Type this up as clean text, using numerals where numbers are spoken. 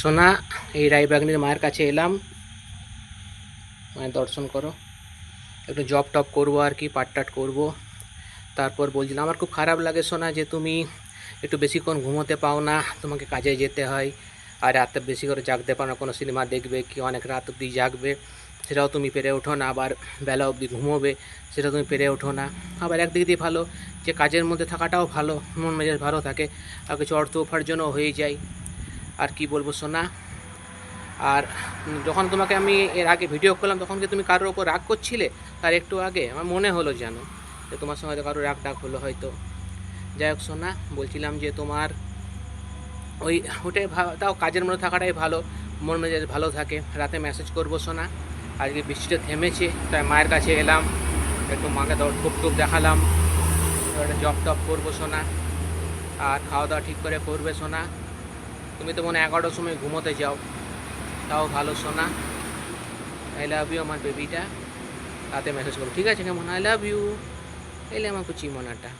সোনা, এই রায়বাগনির মায়ের কাছে এলাম, মায়ের দর্শন করো। একটু জব টপ করবো আর কি, পাট টাট করবো। তারপর বলছিলাম আমার খুব খারাপ লাগে সোনা যে তুমি একটু বেশিক্ষণ ঘুমোতে পাও না, তোমাকে কাজে যেতে হয়, আর রাতে বেশি করে জাগতে পারো না। কোনো সিনেমা দেখবে কি অনেক রাত অবধি জাগবে, সেটাও তুমি পেরে ওঠো না। আবার বেলা অবধি ঘুমোবে, সেটা তুমি পেরে ওঠো না। আবার একদিক দিয়ে ভালো যে কাজের মধ্যে থাকাটাও ভালো, মন মেজাজ ভালো থাকে, আর কিছু অর্থ উপার্জনও হয়ে যায়। আর কি বলবো সোনা। আর যখন তোমাকে আমি এর আগে ভিডিও করলাম তখন কি তুমি কারোর ওপর রাগ করছিলে? তার একটু আগে আমার মনে হলো যেন যে তোমার সঙ্গে হয়তো কারোর রাগ ডাক হলো হয়তো। যাই হোক সোনা, বলছিলাম যে তোমার ওই ওটাই তাও কাজের মধ্যে থাকাটাই ভালো, মন মেজাজ ভালো থাকে। রাতে মেসেজ করবো সোনা। আজকে বৃষ্টিটা থেমেছে তাই মায়ের কাছে এলাম, একটু মাকে ধূপ টুপ দেখালাম, একটা জব টপ করবো সোনা। আর খাওয়া দাওয়া ঠিক করে করবে সোনা। তুমি তো মনে হয় 11টার সময় ঘুমোতে যাও, তাও ভালো সোনা। আই লাভ ইউ আমার বেবিটা। রাতে মেসেজ করো, ঠিক আছে কেমন? I love you. এলে আমার কুচি মনাটা।